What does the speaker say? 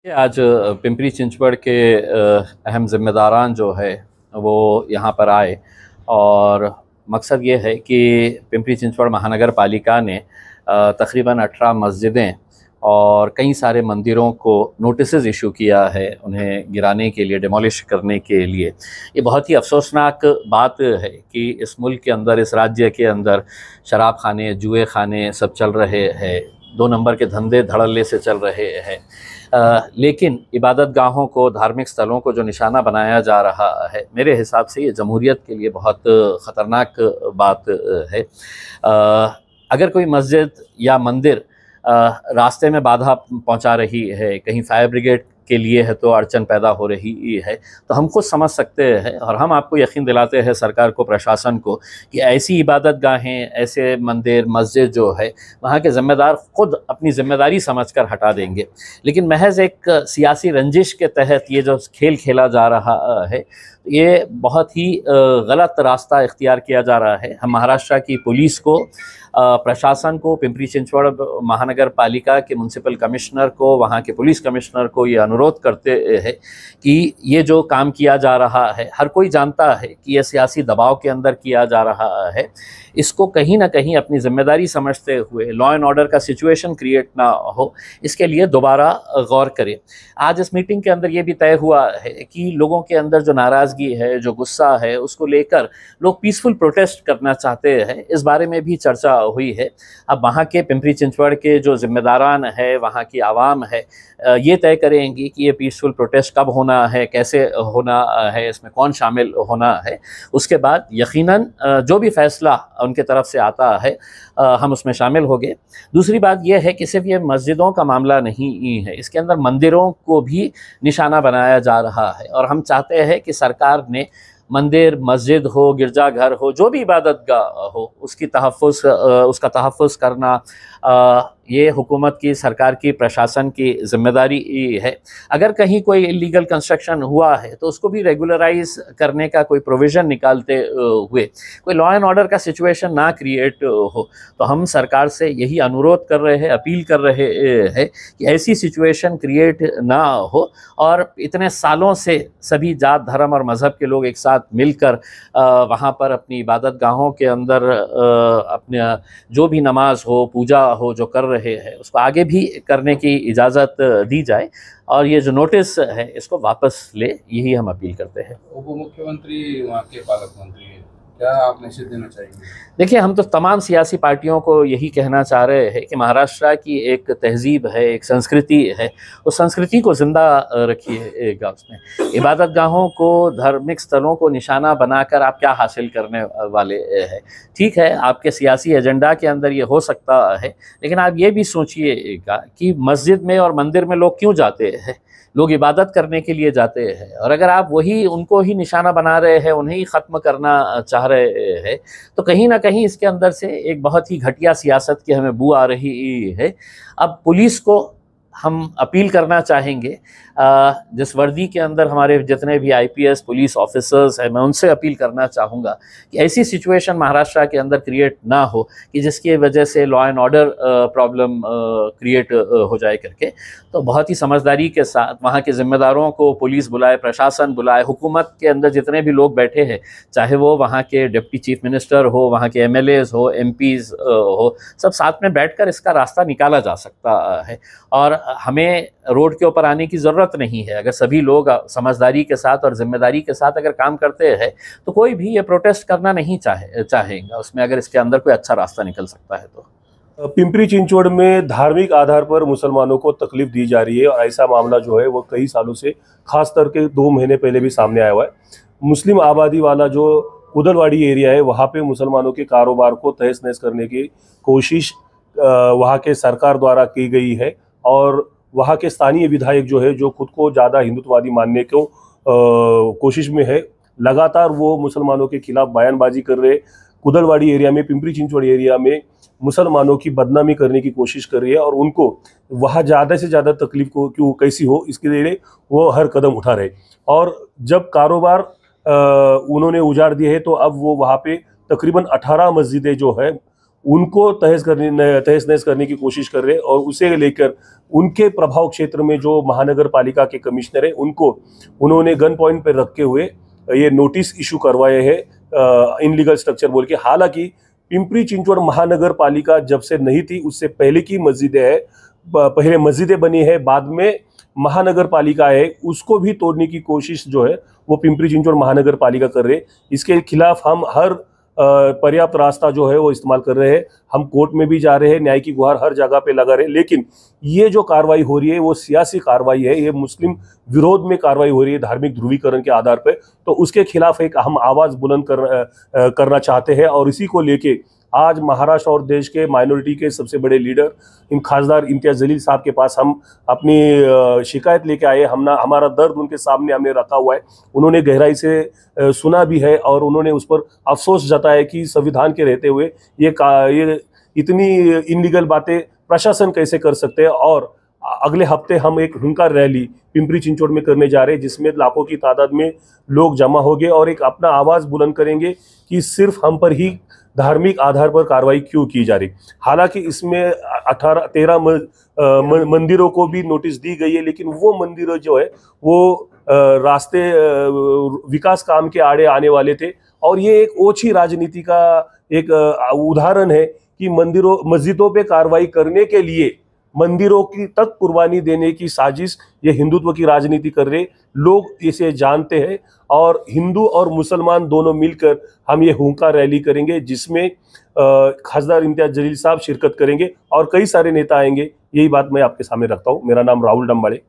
आज पिंपरी चिंचवड़ के अहम ज़िम्मेदारान जो है वो यहाँ पर आए और मकसद ये है कि पिंपरी चिंचवड़ महानगर पालिका ने तकरीबन 18 मस्जिदें और कई सारे मंदिरों को नोटिसेस इशू किया है उन्हें गिराने के लिए, डिमोलिश करने के लिए। ये बहुत ही अफसोसनाक बात है कि इस मुल्क के अंदर, इस राज्य के अंदर शराब खाने, जुए खाने सब चल रहे हैं, 2 नंबर के धंधे धड़ल्ले से चल रहे हैं। लेकिन इबादत गाहों को, धार्मिक स्थलों को जो निशाना बनाया जा रहा है, मेरे हिसाब से ये जमहूरियत के लिए बहुत ख़तरनाक बात है। अगर कोई मस्जिद या मंदिर रास्ते में बाधा पहुंचा रही है, कहीं फायर ब्रिगेड के लिए है तो अड़चन पैदा हो रही है, तो हम खुद समझ सकते हैं और हम आपको यकीन दिलाते हैं, सरकार को, प्रशासन को, कि ऐसी इबादत गाहें, ऐसे मंदिर, मस्जिद जो है, वहाँ के ज़िम्मेदार खुद अपनी ज़िम्मेदारी समझकर हटा देंगे। लेकिन महज एक सियासी रंजिश के तहत ये जो खेल खेला जा रहा है, ये बहुत ही गलत रास्ता इख्तियार किया जा रहा है। हम महाराष्ट्र की पुलिस को, प्रशासन को, पिंपरी चिंचवड़ महानगर पालिका के म्युनिसिपल कमिश्नर को, वहाँ के पुलिस कमिश्नर को ये अनुरोध करते हैं कि ये जो काम किया जा रहा है, हर कोई जानता है कि यह सियासी दबाव के अंदर किया जा रहा है। इसको कहीं ना कहीं अपनी ज़िम्मेदारी समझते हुए लॉ एंड ऑर्डर का सिचुएशन क्रिएट ना हो, इसके लिए दोबारा गौर करें। आज इस मीटिंग के अंदर ये भी तय हुआ है कि लोगों के अंदर जो नाराज़गी है, जो गुस्सा है, उसको लेकर लोग पीसफुल प्रोटेस्ट करना चाहते हैं, इस बारे में भी चर्चा हुई है। अब वहाँ के पिंपरी चिंचवड़ के जो ज़िम्मेदारान है, वहाँ की आवाम है, ये तय करेंगी कि ये पीसफुल प्रोटेस्ट कब होना है, कैसे होना है, इसमें कौन शामिल होना है। उसके बाद यकीनन जो भी फ़ैसला उनके तरफ से आता है हम उसमें शामिल होंगे। दूसरी बात यह है कि सिर्फ ये मस्जिदों का मामला नहीं है, इसके अंदर मंदिरों को भी निशाना बनाया जा रहा है और हम चाहते हैं कि सरकार ने मंदिर, मस्जिद हो, गिरजाघर हो, जो भी इबादत गाह हो, उसका तहफ़्फ़ुज़ करना ये हुकूमत की, सरकार की, प्रशासन की ज़िम्मेदारी है। अगर कहीं कोई इलीगल कंस्ट्रक्शन हुआ है तो उसको भी रेगुलराइज करने का कोई प्रोविज़न निकालते हुए कोई लॉ एंड ऑर्डर का सिचुएशन ना क्रिएट हो। तो हम सरकार से यही अनुरोध कर रहे हैं, अपील कर रहे हैं कि ऐसी सिचुएशन क्रिएट ना हो और इतने सालों से सभी जात, धर्म और मज़हब के लोग एक साथ मिलकर वहाँ पर अपनी इबादत गाहों के अंदर अपने जो भी नमाज हो, पूजा हो, जो कर रहे हैं, उसको आगे भी करने की इजाज़त दी जाए और ये जो नोटिस है इसको वापस ले, यही हम अपील करते हैं। उप मुख्यमंत्री वहाँ के पालक मंत्री हैं, क्या आप मैसेज देना चाहेंगे? देखिए, हम तो तमाम सियासी पार्टियों को यही कहना चाह रहे हैं कि महाराष्ट्र की एक तहज़ीब है, एक संस्कृति है, उस संस्कृति को ज़िंदा रखिएगा। उसमें इबादत गाहों को, धार्मिक स्थलों को निशाना बनाकर आप क्या हासिल करने वाले हैं? ठीक है, आपके सियासी एजेंडा के अंदर ये हो सकता है, लेकिन आप ये भी सोचिएगा कि मस्जिद में और मंदिर में लोग क्यों जाते हैं? लोग इबादत करने के लिए जाते हैं और अगर आप वही उनको ही निशाना बना रहे हैं, उन्हें ही ख़त्म करना चाह रहे हैं, तो कहीं ना कहीं इसके अंदर से एक बहुत ही घटिया सियासत की हमें बू आ रही है। अब पुलिस को हम अपील करना चाहेंगे, जिस वर्दी के अंदर हमारे जितने भी IPS पुलिस ऑफिसर्स हैं, मैं उनसे अपील करना चाहूँगा कि ऐसी सिचुएशन महाराष्ट्र के अंदर क्रिएट ना हो कि जिसकी वजह से law and order problem create हो जाए करके। तो बहुत ही समझदारी के साथ वहाँ के ज़िम्मेदारों को पुलिस बुलाए, प्रशासन बुलाए, हुकूमत के अंदर जितने भी लोग बैठे हैं, चाहे वो वहाँ के डिप्टी चीफ मिनिस्टर हो, वहाँ के MLAs हो, MPs हो, सब साथ में बैठकर इसका रास्ता निकाला जा सकता है और हमें रोड के ऊपर आने की ज़रूरत नहीं है। अगर सभी लोग समझदारी के साथ और ज़िम्मेदारी के साथ अगर काम करते हैं तो कोई भी ये प्रोटेस्ट करना नहीं चाहेगा उसमें, अगर इसके अंदर कोई अच्छा रास्ता निकल सकता है तो। पिंपरी चिंचवड़ में धार्मिक आधार पर मुसलमानों को तकलीफ दी जा रही है और ऐसा मामला जो है वो कई सालों से, खास करके 2 महीने पहले भी सामने आया हुआ है। मुस्लिम आबादी वाला जो कुदलवाड़ी एरिया है, वहाँ पे मुसलमानों के कारोबार को तहस नहस करने की कोशिश वहाँ के सरकार द्वारा की गई है और वहाँ के स्थानीय विधायक जो है, जो खुद को ज़्यादा हिंदुत्ववादी मानने को कोशिश में है, लगातार वो मुसलमानों के खिलाफ बयानबाजी कर रहे। कुदलवाड़ी एरिया में, पिंपरी चिंचवड़ एरिया में मुसलमानों की बदनामी करने की कोशिश कर रही है और उनको वहाँ ज़्यादा से ज़्यादा तकलीफ को क्यों कैसी हो, इसके लिए वो हर कदम उठा रहे। और जब कारोबार उन्होंने उजाड़ दिए हैं तो अब वो वहाँ पे तकरीबन 18 मस्जिदें जो है उनको तहस नहस करने की कोशिश कर रहे हैं। और उसे लेकर उनके प्रभाव क्षेत्र में जो महानगर पालिका के कमिश्नर है उनको उन्होंने गन पॉइंट पर रखे हुए ये नोटिस इशू करवाए हैं इनलीगल स्ट्रक्चर बोल के। हालांकि पिंपरी चिंचवड़ महानगर पालिका जब से नहीं थी उससे पहले की मस्जिदें है, पहले मस्जिदें बनी है, बाद में महानगर पालिका है, उसको भी तोड़ने की कोशिश जो है वो पिंपरी चिंचवड़ महानगर पालिका कर रहे। इसके खिलाफ हम हर पर्याप्त रास्ता जो है वो इस्तेमाल कर रहे हैं। हम कोर्ट में भी जा रहे हैं, न्याय की गुहार हर जगह पे लगा रहे हैं। लेकिन ये जो कार्रवाई हो रही है वो सियासी कार्रवाई है, ये मुस्लिम विरोध में कार्रवाई हो रही है धार्मिक ध्रुवीकरण के आधार पर। तो उसके खिलाफ एक हम आवाज बुलंद करना चाहते हैं। और इसी को लेके आज महाराष्ट्र और देश के माइनॉरिटी के सबसे बड़े लीडर खासदार इम्तियाज जलील साहब के पास हम अपनी शिकायत लेके आए। हमारा दर्द उनके सामने हमने रखा हुआ है। उन्होंने गहराई से सुना भी है और उन्होंने उस पर अफसोस जताया कि संविधान के रहते हुए ये इतनी इनलीगल बातें प्रशासन कैसे कर सकते हैं। और अगले हफ्ते हम एक हुंकार रैली पिंपरी चिंचवड़ में करने जा रहे हैं जिसमें लाखों की तादाद में लोग जमा होंगे और एक अपना आवाज बुलंद करेंगे कि सिर्फ हम पर ही धार्मिक आधार पर कार्रवाई क्यों की जा रही। हालांकि इसमें 13 मंदिरों को भी नोटिस दी गई है, लेकिन वो मंदिर जो है वो रास्ते विकास काम के आड़े आने वाले थे। और ये एक ओछी राजनीति का एक उदाहरण है कि मस्जिदों पे कार्रवाई करने के लिए मंदिरों की तक कुर्बानी देने की साजिश ये हिंदुत्व की राजनीति कर रहे लोग इसे जानते हैं। और हिंदू और मुसलमान दोनों मिलकर हम ये हुंकार रैली करेंगे जिसमें खासदार इम्तियाज जलील साहब शिरकत करेंगे और कई सारे नेता आएंगे। यही बात मैं आपके सामने रखता हूँ। मेरा नाम राहुल डंबाड़े।